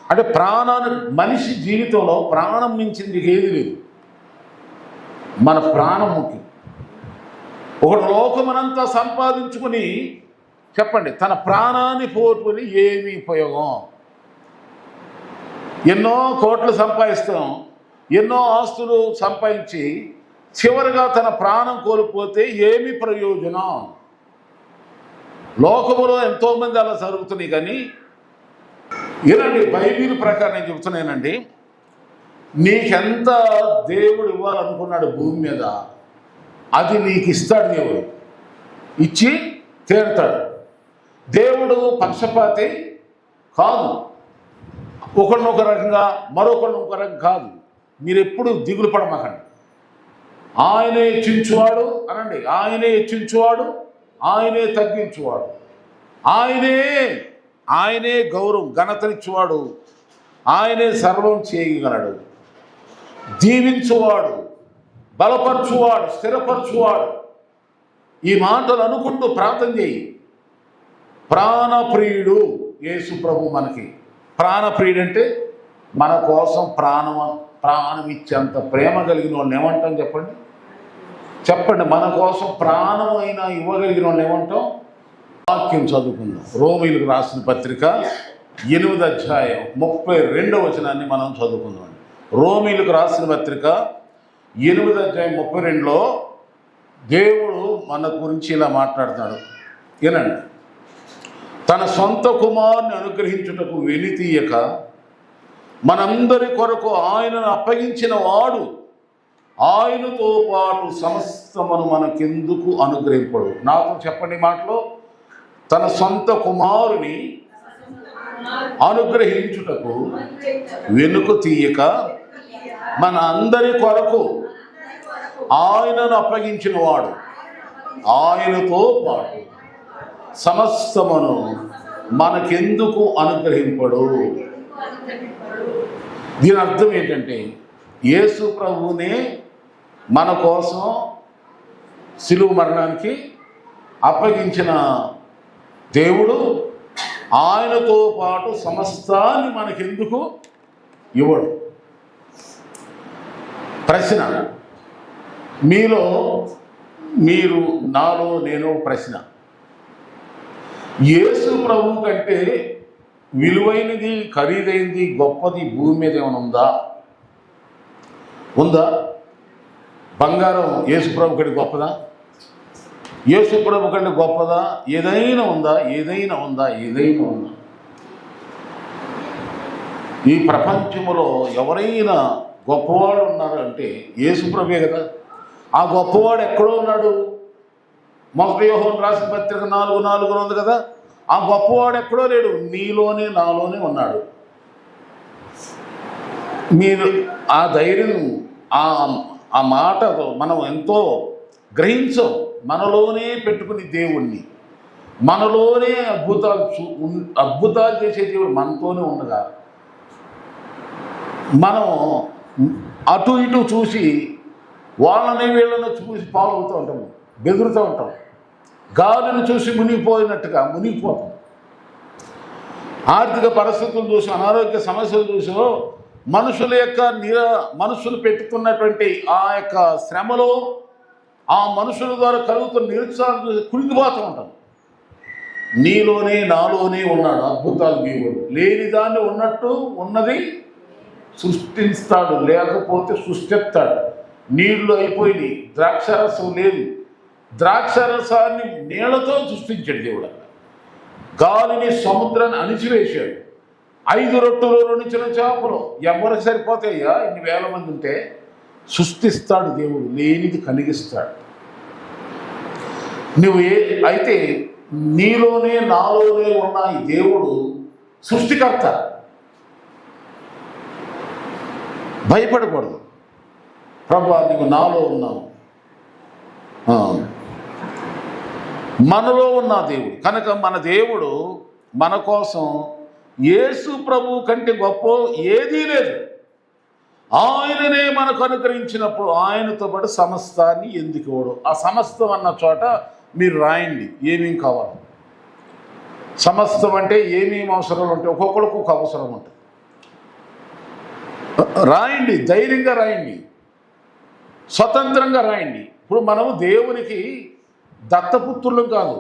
అంటే ప్రాణాన్ని, మనిషి జీవితంలో ప్రాణం మించింది ఏది లేదు. మన ప్రాణం ముఖ్యం. ఒకడు లోకమనంతా సంపాదించుకుని చెప్పండి తన ప్రాణాన్ని పోగొట్టుకుని ఏమి ఉపయోగం? ఎన్నో కోట్లు సంపాదిస్తాం, ఎన్నో ఆస్తులు సంపాదించి చివరిగా తన ప్రాణం కోల్పోతే ఏమి ప్రయోజనం? లోకములో ఎంతోమంది అలా జరుగుతున్నాయి. కానీ ఏనండి, బైబిల్ ప్రకారం నేను చెబుతున్నానండి, నీకెంత దేవుడు ఇవ్వాలనుకున్నాడు భూమి మీద అది నీకు ఇస్తాడు. దేవుడు ఇచ్చి తీరుతాడు. దేవుడు పక్షపాతి కాదు. ఒకరినొక రకంగా మరొకరిని ఒక రకంగా కాదు. మీరు ఎప్పుడు దిగులు పడమాకండి. ఆయనే హెచ్చించువాడు అనండి, ఆయనే హెచ్చించువాడు, ఆయనే తగ్గించువాడు, ఆయనే గౌరవం ఘనతనిచ్చువాడు, ఆయనే సర్వం చేయగలడు. దీవించువాడు, బలపరచువాడు, స్థిరపరచువాడు. ఈ మాటలు అనుకుంటూ ప్రార్థన చేయి. ప్రాణప్రియుడు యేసు ప్రభు. మనకి ప్రాణప్రియుడు అంటే మన కోసం ప్రాణం ఇచ్చేంత ప్రేమ కలిగిన వాళ్ళని ఏమంటాం చెప్పండి. మన కోసం ప్రాణం అయినా ఇవ్వగలిగిన వాళ్ళని ఏమంటాం? వాక్యం చదువుకుందాం. రోమీయులకు రాసిన పత్రిక 8వ అధ్యాయం 32వ వచనాన్ని మనం చదువుకుందాం. రోమీయులకు రాసిన పత్రిక 8వ అధ్యాయం 32లో దేవుడు మన గురించి ఇలా మాట్లాడుతున్నాడు. ఏనండి, తన సొంత కుమారుని అనుగ్రహించుటకు వెలితీయక మనందరి కొరకు ఆయనను అప్పగించిన వాడు ఆయనతో పాటు సమస్తమును మనకెందుకు అనుగ్రహింపడు? నాతో చెప్పండి మాటలో, తన సొంత కుమారుని అనుగ్రహించుటకు వెనుక తీయక మన అందరి కొరకు ఆయనను అప్పగించిన వాడు ఆయనతో పాటు సమస్తమును మనకెందుకు అనుగ్రహింపడు? దీని అర్థం ఏంటంటే, యేసు ప్రభువునే మన కోసం శిలువ మరణానికి అప్పగించిన దేవుడు ఆయనతో పాటు సమస్తాన్ని మనకెందుకు ఇవ్వడు? ప్రశ్న మీలో, మీరు నాలో నేను ప్రశ్న. యేసు ప్రభు కంటే విలువైనది, ఖరీదైనది, గొప్పది భూమి మీద ఏమైనా ఉందా? బంగారం యేసు ప్రభు కంటే గొప్పదా? యేసు ప్రభు కంటే గొప్పదా? ఏదైనా ఉందా? ఈ ప్రపంచంలో ఎవరైనా గొప్పవాడు ఉన్నారు అంటే యేసు ప్రభువే కదా. ఆ గొప్పవాడు ఎక్కడో ఉన్నాడు. 1 యోహాను రాసిన పత్రిక 4:4 ఉంది కదా. ఆ గొప్పవాడు ఎక్కడో లేడు, నీలోనే నాలోనే ఉన్నాడు. మీరు ఆ ధైర్యం, ఆ మాట మనం ఎంతో గ్రహించాం. మనలోనే పెట్టుకుని దేవుణ్ణి, మనలోనే అద్భుతాలు చేసే దేవుడు మనతోనే ఉండగా మనం అటు ఇటు చూసి వాళ్ళని వీళ్ళని చూసి పాలవుతూ ఉంటాము, బెదురుతూ ఉంటాం. గాలిని చూసి మునిగిపోయినట్టుగా మునిగిపోతాం. ఆర్థిక పరిస్థితులు చూసి, అనారోగ్య సమస్యలు చూసి, మనుషులు పెట్టుకున్నటువంటి ఆ యొక్క శ్రమలో, ఆ మనుషుల ద్వారా కలుగుతున్న నిరుత్సాహం చూసి కులిగిపోతూ ఉంటాం. నీలోనే నాలోనే ఉన్నాడు అద్భుతాలు దేవుడు. లేని దాన్ని ఉన్నట్టు ఉన్నది సృష్టిస్తాడు, లేకపోతే సృష్టిస్తాడు. నీళ్లు అయిపోయినాయి, ద్రాక్షారసం లేదు, ద్రాక్షారసాన్ని నీళ్లతో సృష్టించాడు దేవుడు. గాలిని, సముద్రాన్ని అణిచివేశాడు. 5 రొట్టెలు 2 చిన్న చేపలు ఎవరికి సరిపోతాయ్యా? ఇన్ని వేల మంది ఉంటే. సృష్టిస్తాడు దేవుడు, లేనిది కలిగిస్తాడు. అయితే నీలోనే నాలోనే ఉన్న ఈ దేవుడు సృష్టికర్త. భయపడకూడదు. ప్రభువా నీవు నాలో ఉన్నావు, మనలో ఉన్న దేవుడు కనుక మన దేవుడు మన కోసం యేసు ప్రభు కంటే గొప్ప ఏదీ లేదు. ఆయననే మనకు అనుగ్రహించినప్పుడు ఆయనతో పాటు సమస్తాన్ని ఎందుకు ఇవ్వడు? ఆ సమస్తం అన్న చోట మీరు రాయండి ఏమేం కావాలి. సమస్తం అంటే ఏమేమి అవసరాలు ఉంటాయి, ఒక్కొక్కడికి ఒక అవసరం ఉంటుంది. రాయండి, ధైర్యంగా రాయండి, స్వతంత్రంగా రాయండి. ఇప్పుడు మనము దేవునికి దత్తపుత్రులు కాదు.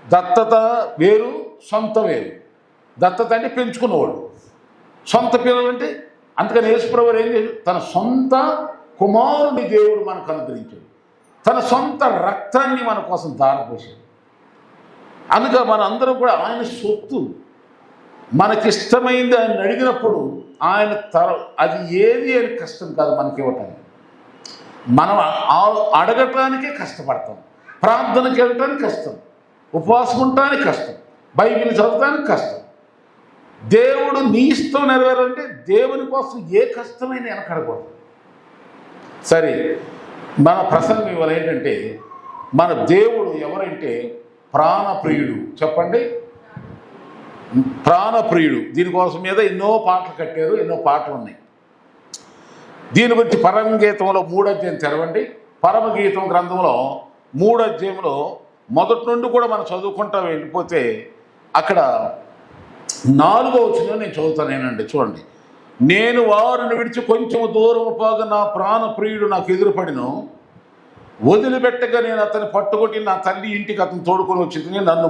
దత్తత వేరు, సొంత వేరు. దత్తత అంటే పెంచుకున్నవాడు, సొంత పిల్లలంటే అందుకని యేసుప్రభువు ఏం చేశాడు? తన సొంత కుమారుని దేవుడు మనకు అనుగ్రహించాడు, తన సొంత రక్తాన్ని మన కోసం దారపోసాడు. అందుకే మన అందరం కూడా ఆయన సొత్తు. మనకిష్టమైంది ఆయన అడిగినప్పుడు ఆయన అది ఏది అని కష్టం కాదు మనకి ఇవ్వటానికి. మనం అడగటానికే కష్టపడతాం, ప్రార్థనకి వెళ్ళటానికి కష్టం, ఉపవాసం ఉండటానికి కష్టం, బైబిల్ చదవటానికి కష్టం. దేవుడు నీ ఇష్టం నెరవేరాలంటే దేవుని కోసం ఏ కష్టమైన వెనకడకూడదు. సరే, మన ప్రసంగం ఇవాళ ఏంటంటే మన దేవుడు ఎవరంటే ప్రాణప్రియుడు. చెప్పండి, ప్రాణప్రియుడు. దీనికోసం మీద ఎన్నో పాటలు కట్టారు, ఎన్నో పాటలు ఉన్నాయి. దీని గురించి పరమగీతంలో 3వ అధ్యాయం తెరవండి. పరమగీతం గ్రంథంలో 3వ అధ్యాయంలో మొదటి నుండి కూడా మనం చదువుకుంటా వెళ్ళిపోతే అక్కడ 4వ వచనం నేను చదువుతానేనండి. చూడండి, నేను వారిని విడిచి కొంచెం దూరం పోగా నా ప్రాణప్రియుడు నాకు ఎదురుపడిను, వదిలిపెట్టగా నేను అతన్ని పట్టుకొట్టి నా తల్లి ఇంటికి అతను తోడుకొని వచ్చి నన్ను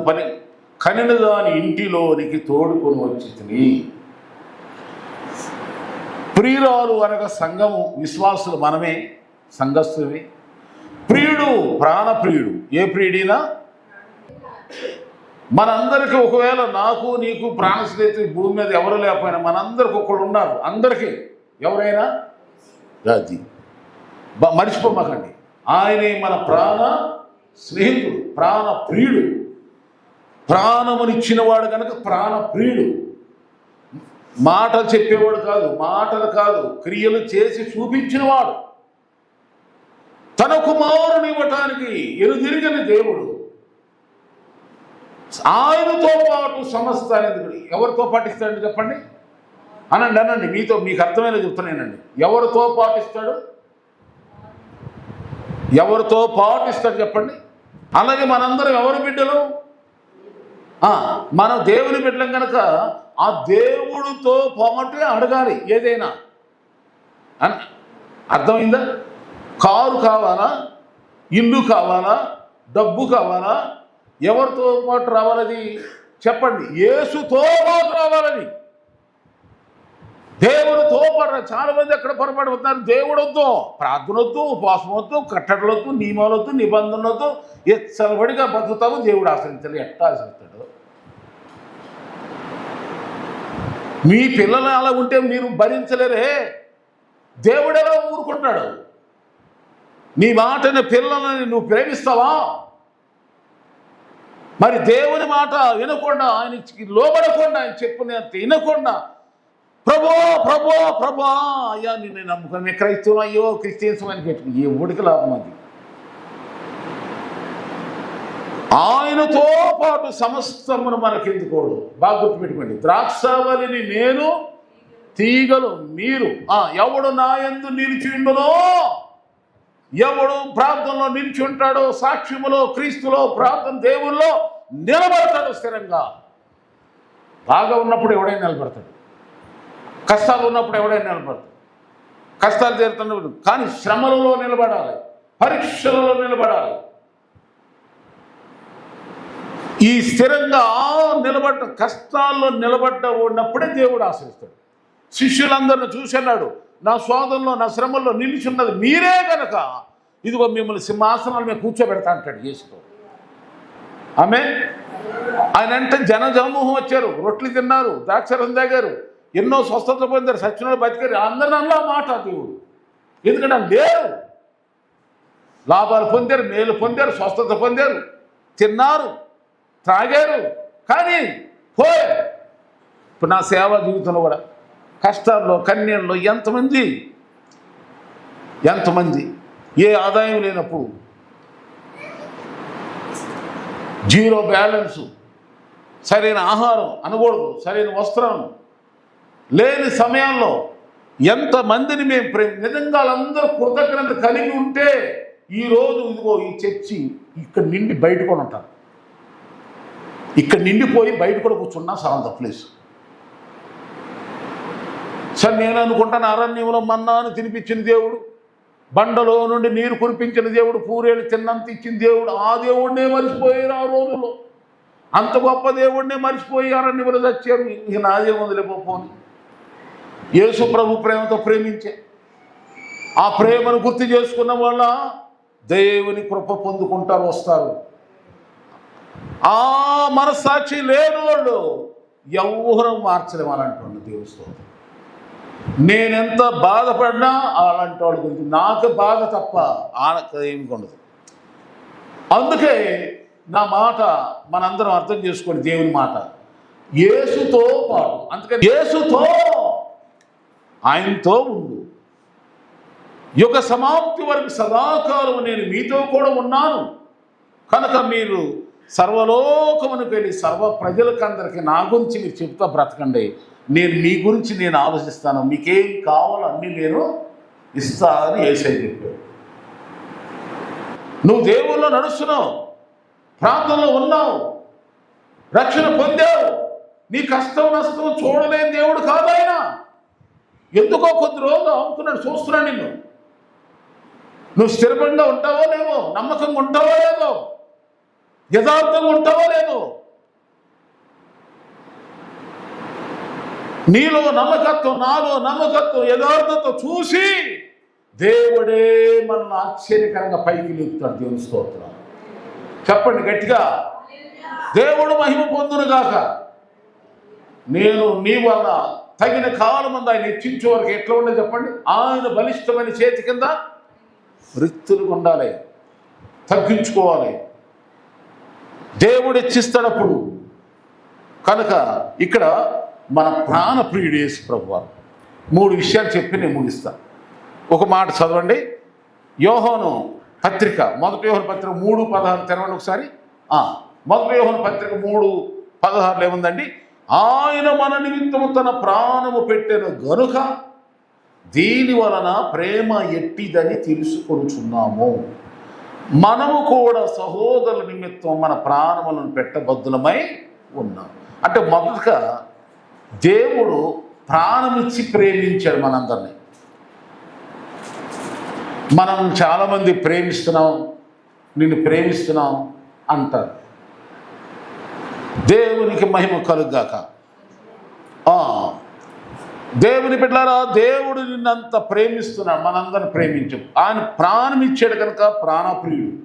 కనిన దాని ఇంటిలోనికి తోడుకొని వచ్చి. ప్రియురాలు అనగా సంఘము, విశ్వాసులు మనమే, సంఘస్థువి. ప్రియుడు ప్రాణప్రియుడు. ఏ ప్రియుడినా మనందరికీ, ఒకవేళ నాకు నీకు ప్రాణ స్నేహితులు భూమి మీద ఎవరు లేకపోయినా మనందరికి ఒకళ్ళు ఉన్నారు. అందరికీ ఎవరైనా అది మర్చిపోమాకండి. ఆయనే మన ప్రాణ స్నేహితుడు, ప్రాణ ప్రియుడు. ప్రాణమునిచ్చినవాడు కనుక ప్రాణ ప్రియుడు. మాటలు చెప్పేవాడు కాదు, మాటలు కాదు, క్రియలు చేసి చూపించినవాడు. తన కుమారుని ఇవ్వటానికి ఎరుదిరిగిన దేవుడు. ఆయనతో పాటు సమస్తాన్ని ఎవరితో పాటిస్తాడు చెప్పండి? అనండి, మీకు అర్థమైనా చెప్తున్నానండి. ఎవరితో పాటిస్తాడు? ఎవరితో పాటిస్తాడు చెప్పండి? అలాగే మనందరం ఎవరి బిడ్డలు? మనం దేవుని బిడ్డలం కనుక ఆ దేవుడితో పోమటే అడగాలి ఏదైనా. అర్థమైందా? కారు కావాలా, ఇల్లు కావాలా, డబ్బు కావాలా, ఎవరితో పాటు రావాలని చెప్పండి? యేసుతో పాటు రావాలని. దేవుడితో పాటు. చాలా మంది ఎక్కడ పొరపాటు అవుతున్నారు. దేవుడు వద్దు, ప్రార్థన వద్దు, ఉపవాసం వద్దు, కట్టడలు వద్దు, నియమాలు వద్దు, నిబంధనలు వద్దు, ఎచ్చలబడిగా బతుకుతావు, దేవుడు ఆశ్రయించాలి. ఎట్టా ఆశ్రయిస్తాడు? మీ పిల్లలు అలా ఉంటే మీరు భరించలేరే, దేవుడు ఎలా ఊరుకుంటాడు? నీ మాటని పిల్లలని నువ్వు ప్రేమిస్తావా? మరి దేవుని మాట వినకుండా, ఆయనకి లోబడకుండా, ఆయన చెప్పినంత వినకుండా ప్రభో ప్రభో ప్రభా అయ్యా నిన్ను నమ్ముకుని మేము క్రైస్తవం, అయ్యో క్రిస్టియన్స్ అని పెట్టుకుని ఎవడికి లాభం? అది ఆయనతో పాటు సమస్తమును మనకెందుకోడు. బాగా గుర్తుపెట్టుకోండి. ద్రాక్షావళిని నేను, తీగలు మీరు. ఎవడు నా యందు నిలిచిండునో, ఎవడు ప్రార్థనలో నిలిచి ఉంటాడో, సాక్ష్యములో, క్రీస్తులో, ప్రార్థన దేవుల్లో నిలబడతాడు స్థిరంగా. బాగా ఉన్నప్పుడు ఎవడైనా నిలబడతాడు, కష్టాలు ఉన్నప్పుడు ఎవడైనా నిలబడతాడు. కష్టాలు తీరుతున్నప్పుడు. కానీ శ్రమలలో నిలబడాలి, పరీక్షలలో నిలబడాలి. ఈ స్థిరంగా కష్టాల్లో నిలబడ్డ ఉన్నప్పుడే దేవుడు ఆశ్రయిస్తాడు. శిష్యులందరిని చూసన్నాడు, నా శోధనలో, నా శ్రమల్లో నిలిచున్నది మీరే కనుక ఇదిగో మిమ్మల్ని సింహాసనాల మీద కూర్చోబెడతా అంటాడు యేసుతో. ఆమె ఆయన అంటే జనజమూహం వచ్చారు, రొట్టెలు తిన్నారు, ద్రాక్షరసం తాగారు, ఎన్నో స్వస్థతలు పొందారు, సత్యనారాయణ బతికారు. అందరిని అలా మాట దేవుడు. ఎందుకంటే లేరు, లాభాలు పొందారు, మేలు పొందారు, స్వస్థత పొందారు, తిన్నారు, త్రాగారు, కానీ పోయారు. ఇప్పుడు నా సేవా జీవితంలో కూడా కష్టాల్లో, కన్యల్లో ఎంతమంది ఏ ఆదాయం లేనప్పుడు, జీరో బ్యాలెన్సు, సరైన ఆహారం అనకూడదు, సరైన వస్త్రం లేని సమయాల్లో ఎంతమందిని మేము నిజంగా వాళ్ళందరూ కృతజ్ఞత కలిగి ఉంటే ఈరోజు ఇదిగో ఈ చర్చి ఇక్కడ నిండి బయట కూడా ఉంటారు. ఇక్కడ నిండిపోయి బయట కూడా కూర్చున్నా చాలా ప్లేస్. సరే, నేను అనుకుంటాను అరణ్యంలో మన్నాను తినిపించిన దేవుడు, బండలో నుండి నీరు కురిపించిన దేవుడు, పూరేళ్ళు తిన్నంత ఇచ్చిన దేవుడు, ఆ దేవుడినే మర్చిపోయారు ఆ రోజుల్లో. అంత గొప్ప దేవుడినే మర్చిపోయి అరణ్యంలో తెచ్చారు. ఇక నాదే వదిలిపోని. యేసు ప్రభు ప్రేమతో ప్రేమించే ఆ ప్రేమను గుర్తు చేసుకున్న వాళ్ళ దేవుని కృప పొందుకుంటారు, వస్తారు. ఆ మనస్సాక్షి లేని వాళ్ళు ఎవరు మార్చలేము అలాంటి దేవుడితో. నేనెంత బాధపడినా అలాంటి వాళ్ళ గురించి నాకు బాధ తప్ప ఏమి ఉండదు. అందుకే నా మాట మనందరం అర్థం చేసుకోండి, దేవుని మాట యేసుతో పాటు. అందుకని యేసుతో, ఆయనతో ఉండు. యుగ సమాప్తి వరకు సదాకాలం నేను మీతో కూడా ఉన్నాను కనుక మీరు సర్వలోకమునికి వెళ్ళి సర్వ ప్రజలకందరికీ నా గురించి మీరు చెప్తా బ్రతకండి. నేను మీ గురించి నేను ఆలోచిస్తాను, మీకేం కావాలో అన్నీ నేను ఇస్తా అని యేసయ్య చెప్పాడు. నువ్వు దేవుల్లో నడుస్తున్నావు, ప్రాంతంలో ఉన్నావు, రక్షణ పొందావు. నీ కష్టం నష్టం చూడలేని దేవుడు కాదు ఆయన. ఎందుకో కొద్ది రోజులు అవుతున్నాడు, చూస్తున్నాడు నిన్ను. నువ్వు స్థిరపడిగా ఉంటావో లేవో, నమ్మకంగా ఉంటావో లేదో, యథార్థంగా ఉంటావో లేదో, నీలో నమ్మకత్వం, నాలో నమ్మకత్వం, యథార్థత చూసి దేవుడే మనల్ని ఆశ్చర్యకరంగా పైకి లేపుతాడు. దేవుని స్తోత్రం చెప్పండి గట్టిగా. దేవుడు మహిమ పొందునుగాక. నేను నీ వల్ల తగిన కాలం ముందు ఆయన హెచ్చించే వరకు ఎట్లా ఉండే చెప్పండి. ఆయన బలిష్టమైన చేతి కింద రిక్తులుగా ఉండాలి, తగ్గించుకోవాలి. దేవుడు హెచ్చిస్తాడప్పుడు. కనుక ఇక్కడ మన ప్రాణప్రియుడు యేసు ప్రభువారు 3 విషయాలు చెప్పి నేను ముగిస్తాను. ఒక మాట చదవండి. యోహాను పత్రిక, 1 యోహాను పత్రిక 3:16 తెరవండి ఒకసారి. 1 యోహాను పత్రిక 3:16 ఏముందండి? ఆయన మన నిమిత్తము తన ప్రాణము పెట్టెను గనుక దీని వలన ప్రేమ ఎట్టిదని తెలుసుకొనుచున్నాము. మనము కూడా సహోదరుల నిమిత్తం మన ప్రాణములను పెట్టబద్దులమై ఉన్నాం. అంటే మొదటగా దేవుడు ప్రాణమిచ్చి ప్రేమించాడు మనందరినీ. మనం చాలామంది ప్రేమిస్తున్నాం, నిన్ను ప్రేమిస్తున్నాం అంటారు. దేవునికి మహిమ కలుగాక. దేవుని బిడ్డలారా, దేవుడు నిన్నంత ప్రేమిస్తున్నాడు, మనందరిని ప్రేమించు. ఆయన ప్రాణం ఇచ్చాడు కనుక ప్రాణప్రియుడు.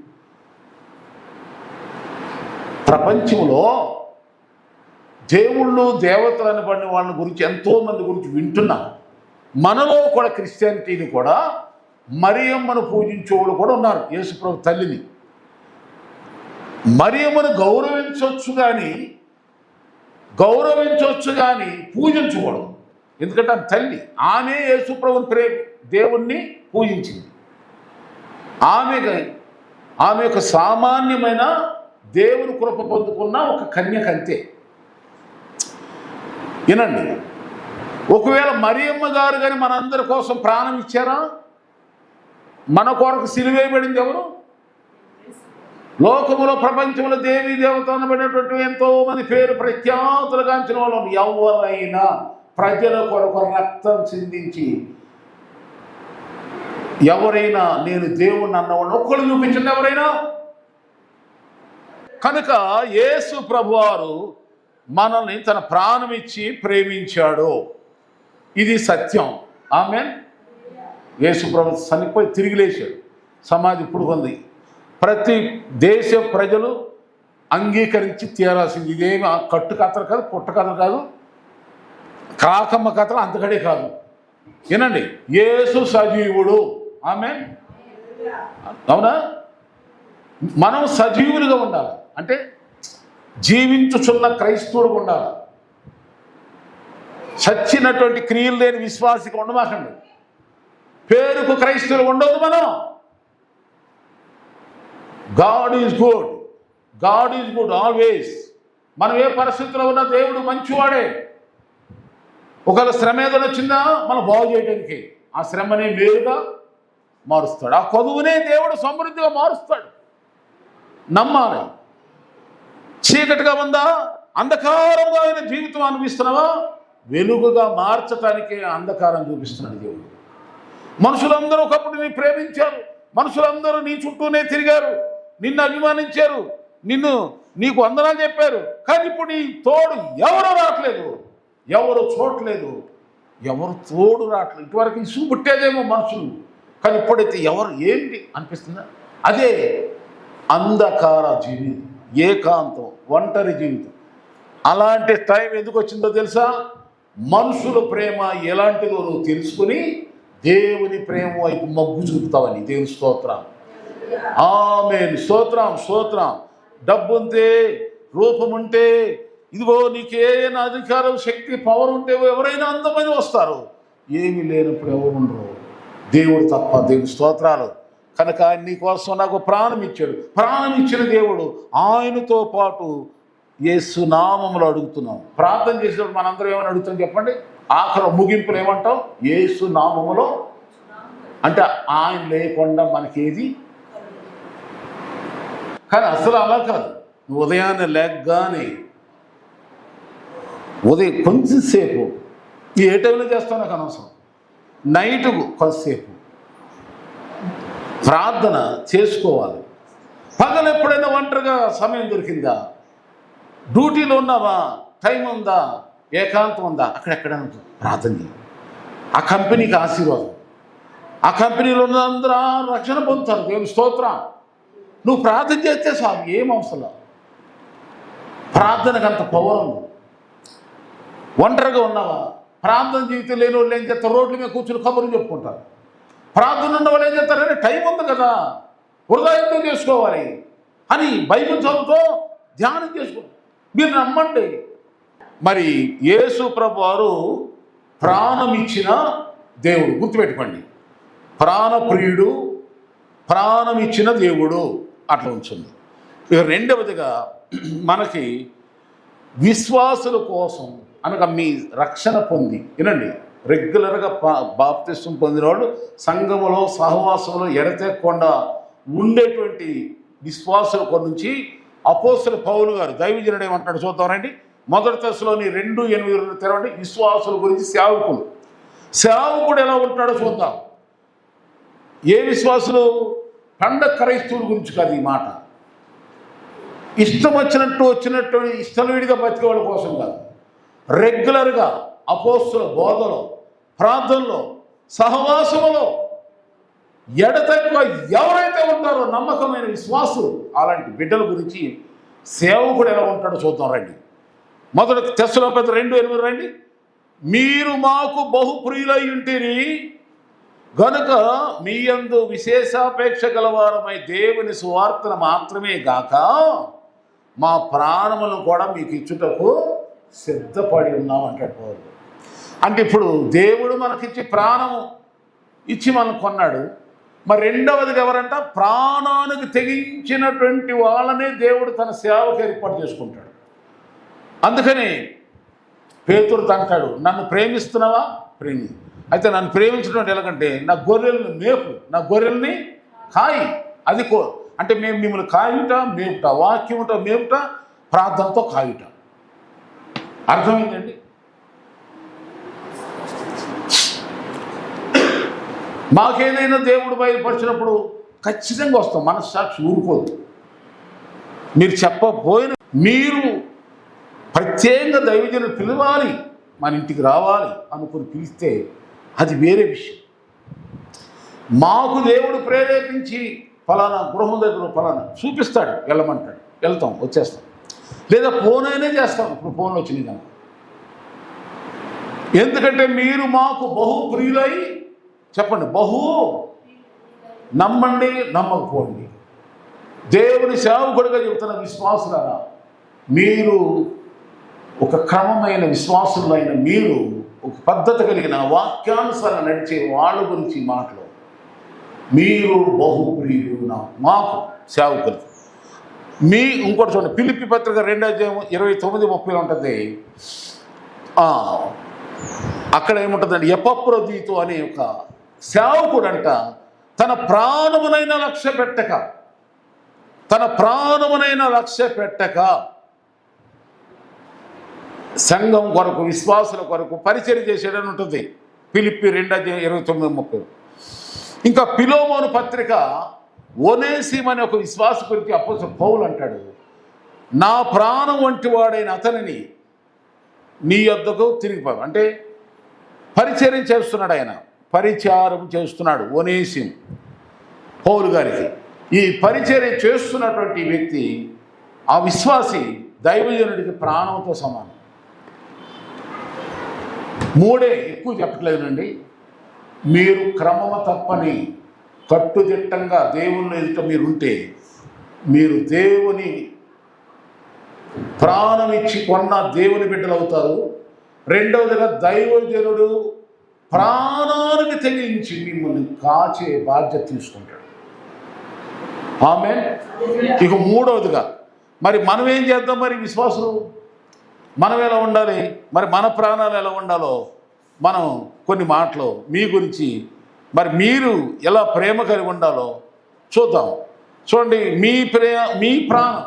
ప్రపంచంలో దేవుళ్ళు దేవతలు అనబడిన వాళ్ళ గురించి ఎంతోమంది గురించి వింటున్నాం. మనలో కూడా క్రిస్టియానిటీని కూడా మరియమ్మను పూజించేవాళ్ళు కూడా ఉన్నారు. యేసుప్రభు తల్లిని మరియమ్మను గౌరవించవచ్చు కానీ పూజించకూడదు. ఎందుకంటే ఆమె తల్లి. ఆమె యేసుప్రభుని దేవుణ్ణి పూజించింది. ఆమె యొక్క సామాన్యమైన దేవుని కృప పొందుకున్న ఒక కన్యకంతే. వినండి, ఒకవేళ మరియమ్మ గారు కానీ మనందరి కోసం ప్రాణం ఇచ్చారా? మన కొరకు సిలువేయబడింది ఎవరు? లోకములో ప్రపంచంలో దేవీ దేవత అనబడినటువంటి ఎంతో మంది పేరు ప్రఖ్యాతులు గాంచిన వాళ్ళు ఎవరైనా ప్రజల కొరకు రక్తం చిందించి ఎవరైనా నేను దేవుణ్ణి అన్నవాళ్ళు ఒక్కళ్ళు చూపించండి ఎవరైనా. కనుక యేసు ప్రభువారు మనల్ని తన ప్రాణం ఇచ్చి ప్రేమించాడు. ఇది సత్యం. ఆమేన్. యేసు ప్రభు చనిపోయి తిరిగి లేచాడు. సమాధి ఇప్పుడు ఉంది. ప్రతి దేశ ప్రజలు అంగీకరించి తీరాల్సింది. ఇదేమి కట్టు కథలు కాదు, పుట్ట కథలు కాదు, కాకమ్మ కథలు అంతకడే కాదు. వినండి, యేసు సజీవుడు. ఆమేన్. అవునా? మనం సజీవులుగా ఉండాలి. అంటే జీవించుచున్న క్రైస్తవుడుగా ఉండాలి. చచ్చినటువంటి క్రియలు లేని విశ్వాసిగా ఉండమాకండి. పేరుకు క్రైస్తవులు ఉండదు. మనం గాడ్ ఈజ్ గుడ్ ఆల్వేస్. మనం ఏ పరిస్థితిలో ఉన్నా దేవుడు మంచివాడే. ఒకవేళ శ్రమ ఏదైనా వచ్చిందా మనం బాగు చేయడానికి ఆ శ్రమని మేలుగా మారుస్తాడు. ఆ కొదువునే దేవుడు సమృద్ధిగా మారుస్తాడు. నమ్మాలి. చీకటిగా ఉందా, అంధకారంగా అయిన జీవితం అనిపిస్తున్నావా, వెలుగుగా మార్చటానికే అంధకారం చూపిస్తున్నాడు దేవుడు. మనుషులందరూ ఒకప్పుడు నీ ప్రేమించారు, మనుషులందరూ నీ చుట్టూనే తిరిగారు, నిన్ను అభిమానించారు, నీకు వందనాలు చెప్పారు. కానీ ఇప్పుడు నీ తోడు ఎవరు రావట్లేదు, ఎవరు చూడట్లేదు, ఎవరు తోడు రావట్లేదు. ఇటువరకు ఇసుగు పుట్టేదేమో మనుషులు, కానీ ఇప్పుడైతే ఎవరు ఏంటి అనిపిస్తుందా? అదే అంధకార జీవితం, ఏకాంతం, ఒంటరి జీవితం. అలాంటి టైం ఎందుకు వచ్చిందో తెలుసా? మనుషుల ప్రేమ ఎలాంటిదో నువ్వు తెలుసుకుని దేవుని ప్రేమ వైపు మగ్గు చూపుతావని. దేవుని స్తోత్రం, ఆమేన్. స్తోత్రం. డబ్బు ఉంటే, రూపం ఉంటే, ఇదిగో నీకేనా అధికారం, శక్తి, పవర్ ఉంటే ఎవరైనా అందమైన వస్తారు. ఏమీ లేనప్పుడు ఎవరు ఉండరు, దేవుడు తప్ప. దేవుని స్తోత్రాలు. కనుక ఆయన నీకోసం నాకు ప్రాణం ఇచ్చాడు. ప్రాణం ఇచ్చిన దేవుడు, ఆయనతో పాటు యేసు నామములో అడుగుతున్నాం. ప్రార్థన చేసినప్పుడు మనందరం ఏమని అడుగుతాం చెప్పండి? ఆఖరి ముగింపులు ఏమంటాం? యేసు నామములో. అంటే ఆయన లేకుండా మనకేది. కానీ అసలు అలా కాదు. నువ్వు ఉదయాన్నే లేగ్గానే ఉదయం కొంచెంసేపు, ఏ టైంలో చేస్తావు నాకు అనవసరం, నైటుకు కొంతసేపు ప్రార్థన చేసుకోవాలి. పగలు ఎప్పుడైనా ఒంటరిగా సమయం దొరికిందా, డ్యూటీలో ఉన్నావా, టైం ఉందా, ఏకాంతం ఉందా, అక్కడెక్కడైనా ప్రార్థన చేయాలి. ఆ కంపెనీకి ఆశీర్వాదం, ఆ కంపెనీలో ఉన్నందరూ రక్షణ పొందుతారు. దేవుని స్తోత్రం. నువ్వు ప్రార్థన చేస్తే చాలు, ఏం అవసరం. ప్రార్థనకు అంత పవర్ ఉంది. ఒంటరిగా ఉన్నావా, ప్రార్థన జీవితం లేని వాళ్ళు ఏం చేస్తారు? రోడ్ల మీద కూర్చుని కబుర్లు చెప్పుకుంటారు. ప్రార్థన ఉన్న వాళ్ళు ఏం చేస్తారంటే టైం ఉంది కదా, హృదయంతో చేసుకోవాలి అని బైబిల్ చదువుతో ధ్యానం చేసుకుంటారు. మీరు నమ్మండి. మరి యేసు ప్రభు వారు ప్రాణం ఇచ్చిన దేవుడు, గుర్తుపెట్టుకోండి. ప్రాణప్రియుడు, ప్రాణం ఇచ్చిన దేవుడు, అట్లా ఉంచుంది. ఇక రెండవదిగా మనకి విశ్వాసుల కోసం అనగా మీ రక్షణ పొంది, వినండి, రెగ్యులర్గా బాప్తిస్వం పొందిన వాళ్ళు సంఘములో సహవాసంలో ఎడతెక్కకుండా ఉండేటువంటి విశ్వాసుల నుంచి అపోస్తలుడైన పౌలు గారు దైవజనుడు ఏమంటాడు చూద్దామండి. మొదటి దశలోని 2:8 తెరవండి. విశ్వాసుల గురించి సేవకుడు ఎలా ఉంటాడో చూద్దాం. ఏ విశ్వాసులు? పండగ క్రైస్తవుల గురించి కాదు ఈ మాట. ఇష్టం వచ్చినట్టు ఇష్టలుడిగా బతికే వాళ్ళ కోసం కాదు. రెగ్యులర్గా అపోస్తలుల బోధలో, ప్రార్థనలో, సహవాసములో ఎడతెగక ఎవరైతే ఉంటారో నమ్మకమైన విశ్వాసులు, అలాంటి బిడ్డల గురించి సేవకుడు ఎలా ఉంటాడో చూద్దాం రండి. మొదటి తెస్సలోనికైతే 2:8 రండి. మీరు మాకు బహుప్రియులై ఉంటిరి గనుక మీ యందు విశేషాపేక్ష గలవారమై దేవుని సువార్తను మాత్రమే గాక మా ప్రాణములను కూడా మీకు ఇచ్చుటకు సిద్ధపడి ఉన్నాం అంటాడు. అంటే ఇప్పుడు దేవుడు మనకిచ్చి ప్రాణము ఇచ్చి మనం కొన్నాడు. మరి రెండవది ఎవరంట? ప్రాణానికి తెగించినటువంటి వాళ్ళనే దేవుడు తన సేవకు ఏర్పాటు చేసుకుంటాడు. అందుకని పేతురు అంటాడు, నన్ను ప్రేమిస్తున్నావా? అయితే నన్ను ప్రేమించడం ఎలాగంటే నా గొర్రెలను మేపు, నా గొర్రెల్ని కాయి. అది అంటే మేము మిమ్మల్ని కాయుట, మేపుట, వాక్యముట, మేపుట, ప్రార్థనతో కాయుట. అర్థమైందండి? మాకేదైనా దేవుడు బయలుపరిచినప్పుడు ఖచ్చితంగా వస్తాం. మనస్సాక్షి ఊరుకోదు. మీరు చెప్పబోయిన మీరు ప్రత్యేకంగా దైవజనులు పిలవాలి, మన ఇంటికి రావాలి అనుకుని పిలిస్తే అది వేరే విషయం. మాకు దేవుడు ప్రేరేపించి ఫలానా గృహం దగ్గర ఫలానా చూపిస్తాడు, వెళ్ళమంటాడు, వెళ్తాం, వచ్చేస్తాం. లేదా ఫోన్ అయినా చేస్తాం. ఇప్పుడు ఫోన్లో వచ్చింది కనుక. ఎందుకంటే మీరు మాకు బహు ప్రియులై, చెప్పండి, బహు, నమ్మండి నమ్మకపోండి. దేవుని సేవకుడిగా చెబుతున్న విశ్వాసులారా, మీరు ఒక క్రమమైన విశ్వాసులైన మీరు ఒక పద్ధతి కలిగిన వాక్యానుసారం నడిచే వాళ్ళ గురించి మాటలు, మీరు బహుప్రియులు మాకు సేవకులు. ఇంకోటి చూడండి, ఫిలిప్పీ పత్రిక 2:29-30 ఉంటుంది. అక్కడ ఏముంటుందండి? ఎపఫ్రోదితు అనే ఒక సేవకుడు అంట తన ప్రాణమునైనా లక్ష్య పెట్టక సంఘం కొరకు, విశ్వాసుల కొరకు పరిచర్య చేసేయడం ఉంటుంది. ఫిలిప్పి 2:29-30. ఇంకా ఫిలోమోను పత్రిక ఒనేసిము అనే ఒక విశ్వాస గురించి అపోస్తలుడు పౌలు అంటాడు, నా ప్రాణం వంటి వాడైన అతనిని నీ యొద్దకు తిరిగిపోయావు. అంటే పరిచర్య చేస్తున్నాడు, ఆయన పరిచారం చేస్తున్నాడు ఒనేసిము పౌలు గారికి. ఈ పరిచర్య చేస్తున్నటువంటి వ్యక్తి, ఆ విశ్వాసి దైవజనుడికి ప్రాణంతో సమానం. 3 ఎక్కువ చెప్పట్లేదండి. మీరు క్రమము తప్పని కట్టుదిట్టంగా దేవుని ఎదుట మీరుంటే మీరు దేవుని ప్రాణం ఇచ్చి కొన్న దేవుని బిడ్డలు అవుతారు. రెండవదిగా దైవజనుడు ప్రాణానికి తెగించి మిమ్మల్ని కాచే బాధ్యత తీసుకుంటాడు. ఆమేన్. ఇక 3వదిగా మరి మనం ఏం చేద్దాం? మరి విశ్వాసులు మనం ఎలా ఉండాలి? మరి మన ప్రాణాలు ఎలా ఉండాలో మనం కొన్ని మాటలు మీ గురించి, మరి మీరు ఎలా ప్రేమ కలిగి ఉండాలో చూద్దాం. చూడండి, మీ ప్రాణం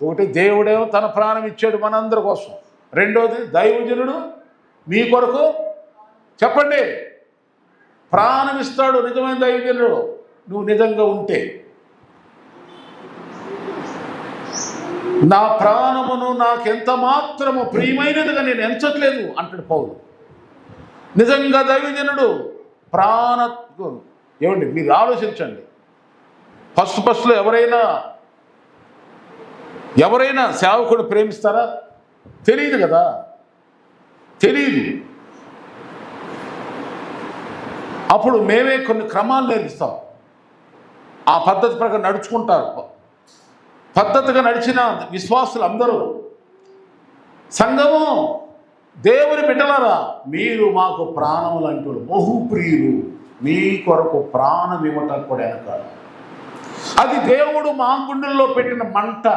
ఒకటి, దేవుడేమో తన ప్రాణం ఇచ్చాడు మనందరి కోసం. రెండోది, దైవజనుడు మీ కొరకు చెప్పండి ప్రాణం ఇస్తాడు. నిజమైన దైవజనుడు నువ్వు నిజంగా ఉంటే, నా ప్రాణమును నాకెంత మాత్రము ప్రియమైనదిగా నేను ఎంచట్లేదు అంటాడు పౌలు. నిజంగా దైవజనుడు ఏమండి మీరు ఆలోచించండి. ఫస్ట్లో ఎవరైనా సేవకుడు ప్రేమిస్తారా? తెలియదు కదా, తెలియదు. అప్పుడు మేమే కొన్ని క్రమాలు నేర్పిస్తాం. ఆ పద్ధతి ప్రకారం నడుచుకుంటారు. పద్ధతిగా నడిచిన విశ్వాసులు అందరూ, సంఘము దేవుని బిడ్డలారా, మీరు మాకు ప్రాణములు అంటూ బహుప్రియులు, మీ కొరకు ప్రాణం ఇవ్వటం కూడా వెనకాల. అది దేవుడు మా గుండెల్లో పెట్టిన మంట,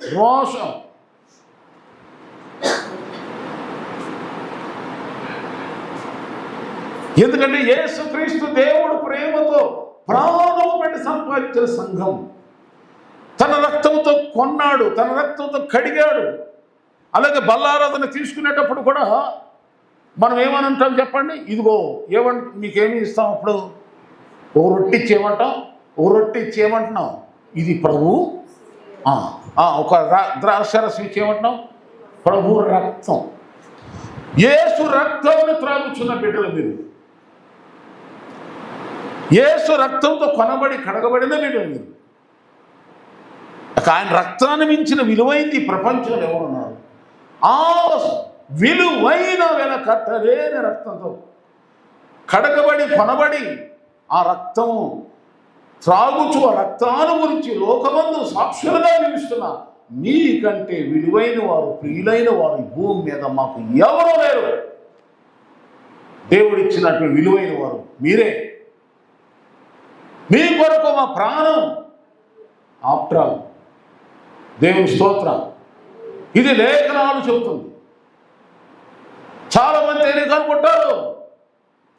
రోషం. ఎందుకంటే యేసుక్రీస్తు దేవుడు ప్రేమతో ప్రాణం పెట్టి సంపాదించిన సంఘం. తన రక్తంతో కొన్నాడు, తన రక్తంతో కడిగాడు. అలాగే బల్లారాధన తీసుకునేటప్పుడు కూడా మనం ఏమని అంటాం చెప్పండి? ఇదిగో మీకేమి ఇస్తాం? అప్పుడు ఓ రొట్టె ఇచ్చేయమంటాం, ఓ రొట్టె ఇచ్చేయమంటున్నాం, ఇది ప్రభు. ఒక ద్రాక్షరసం ఇచ్చేయమంటున్నాం, ప్రభు రక్తం. యేసు రక్తంను త్రాగుచున్న బిడ్డలు మీరు, యేసు రక్తంతో కొనబడి కడగబడిన బిడ్డలు మీరు. ఆయన రక్తాన్ని మించిన విలువైంది ప్రపంచంలో ఎవరున్నారు? ఆ విలువైన వెనకట్టలేని రక్తంతో కడగబడి కొనబడి ఆ రక్తము త్రాగుచు, ఆ రక్తాన్ని గురించి లోకమందు సాక్షులుగా నిలుస్తున్న నీకంటే విలువైన వారు, ప్రియులైన వారు ఈ భూమి మీద మాకు ఎవరూ లేరు. దేవుడిచ్చినట్టు విలువైన వారు మీరే. మీ కొరకు మా ప్రాణం ఆప్టాలు. దేవుని స్తోత్రం. ఇది లేఖనాలు చెబుతుంది. చాలామంది తెలియక అనుకుంటారు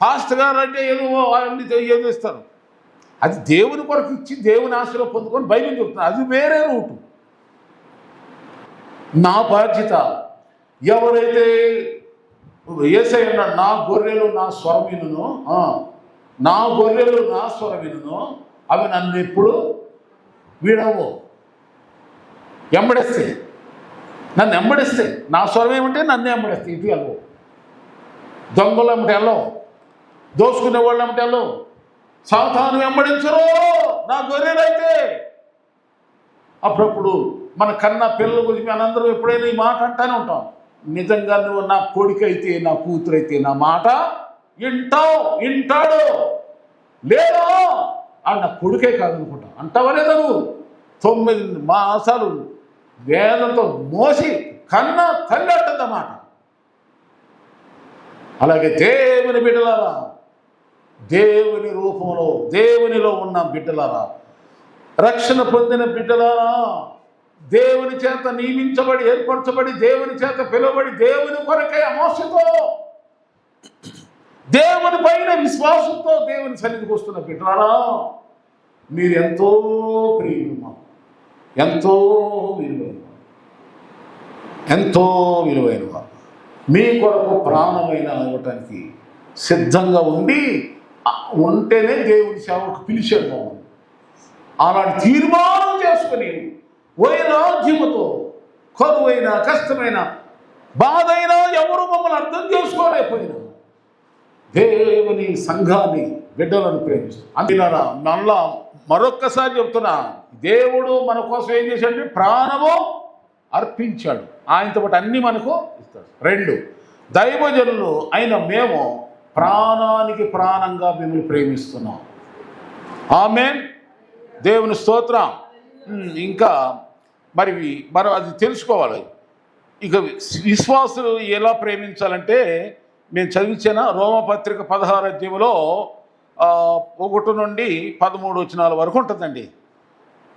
పాస్టర్ గారు అంటే ఏదో ఇస్తారు. అది దేవుని కొరకు ఇచ్చి దేవుని ఆశలో పొందుకొని బైబిల్ చెప్తున్నారు. అది వేరే రూటు. నా బాధ్యత. ఎవరైతే యేసయ్య అన్నాడు, నా గొర్రెలు నా స్వరం వినును, నా గొర్రెలు నా స్వరం వినును, అవి నన్ను ఎప్పుడు విడవు. నన్ను ఎంబడిస్తే నా స్వరం ఏమంటే నన్ను ఎంబడిస్తే ఇటు వెళ్ళవు. దొంగలు ఏమిటి వెళ్ళవు, దోసుకునే వాళ్ళు ఏమిటి వెళ్ళవు, సాతాను వెంబడించరు నా గొర్రెలైతే. అప్పుడప్పుడు మన కన్నా పిల్లల గురించి మనందరం ఎప్పుడైనా ఈ మాట అంటానే ఉంటాం. నిజంగా నువ్వు నా కొడుకైతే, నా కూతురైతే నా మాట వింటాడు. లేదా నా కొడుకే కాదనుకుంటా అంటావా లేదా? నువ్వు 9 మాసాలు వేదంతో మోసి కన్నా తల్లి అంటుందన్నమాట. అలాగే దేవుని బిడ్డలారా, దేవుని రూపంలో దేవునిలో ఉన్న బిడ్డలారా, రక్షణ పొందిన బిడ్డలారా, దేవుని చేత నియమించబడి ఏర్పరచబడి దేవుని చేత పిలువబడి దేవుని కొరకై ఆశతో దేవుని పైన విశ్వాసంతో దేవుని సన్నిధికి వస్తున్న బిడ్డలారా, మీరు ఎంతో ప్రియులు, ఎంతో విలువైన, ఎంతో విలువైన. మీ కొరకు ప్రాణమైన ఇవ్వటానికి సిద్ధంగా ఉంటేనే దేవుని సేవకు పిలిచాడు మమ్మల్ని. అలాంటి తీర్మానం చేసుకుని వైరాగ్యముతో కరువైన కష్టమైన బాధ అయినా ఎవరు మమ్మల్ని అర్థం చేసుకోలేకపోయినా దేవుని సంఘాన్ని బిడ్డలను ప్రేమిస్తాం. అందులో మళ్ళా మరొక్కసారి చెప్తున్నా, దేవుడు మన కోసం ఏం చేశాడంటే ప్రాణము అర్పించాడు. ఆయనతో పాటు అన్నీ మనకు ఇస్తాడు. 2, దైవజనులు అయిన మేము ప్రాణానికి ప్రాణంగా మిమ్మల్ని ప్రేమిస్తున్నాం. ఆమేన్. దేవుని స్తోత్రం. ఇంకా మరి అది తెలుసుకోవాలి. ఇక విశ్వాసులు ఎలా ప్రేమించాలంటే నేను చదివించిన రోమపత్రిక 16వ అధ్యాయంలో 1 నుండి 13 వచనాల వరకు ఉంటుందండి.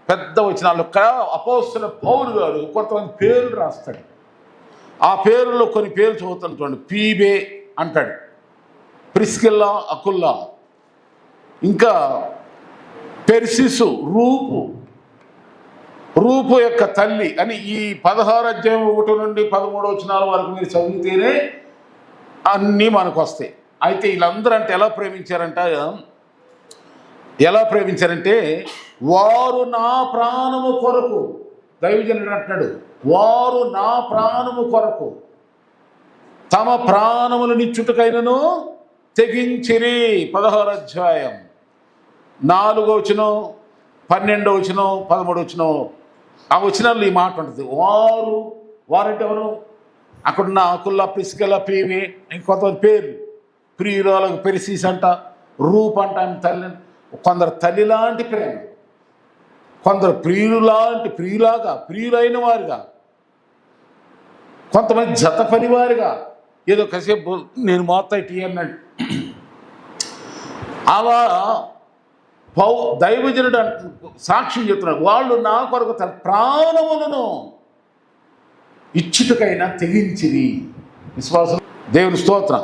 పెద్ద వచనాలు. ఇక్కడ అపోస్తలుడైన పౌలు గారు కొంతమంది పేర్లు రాస్తాడు. ఆ పేర్లలో కొన్ని పేర్లు చదువుతాను చూడండి. పీబే అంటాడు, ప్రిస్కిల్లా, అకుల్లా, ఇంకా పెర్సిసు, రూపు యొక్క తల్లి అని ఈ 16వ అధ్యాయం 1 నుండి 13 వచనాల వరకు మీరు చదివితేనే అన్నీ మనకు వస్తాయి. అయితే వీళ్ళందరూ అంటే ఎలా ప్రేమించారంటే వారు నా ప్రాణము కొరకు, దైవజనుడు అంటున్నాడు, వారు నా ప్రాణము కొరకు తమ ప్రాణములు నిచ్చుటకైనను తెగించిరి. 16వ అధ్యాయం 4వ వచనం, 12వ వచనం, 13వ వచనం, ఆ వచనాల్లో ఈ మాట ఉంటుంది. వారంటే ఎవరు? అక్కడున్న అకుల్లా, ప్రిస్కిల్లా, పీబే, ఇంకొంతమంది పేర్లు. ప్రియురాలకు పెర్సిస్ అంట, రూప్ అంట, ఆమె తల్లి. కొందరు తల్లి లాంటి ప్రేమ, కొందరు ప్రియులైన వారుగా, కొంతమంది జత పనివారుగా, ఏదో కాసేపు నేను మొత్తం టీ అన్నాడు. అలా దైవజనుడు సాక్ష్యం చెప్తున్నాడు. వాళ్ళు నా కొరకు తన ప్రాణములను ఇచ్చుటకైనా తెగించిరి. విశ్వాసం. దేవుని స్తోత్రం.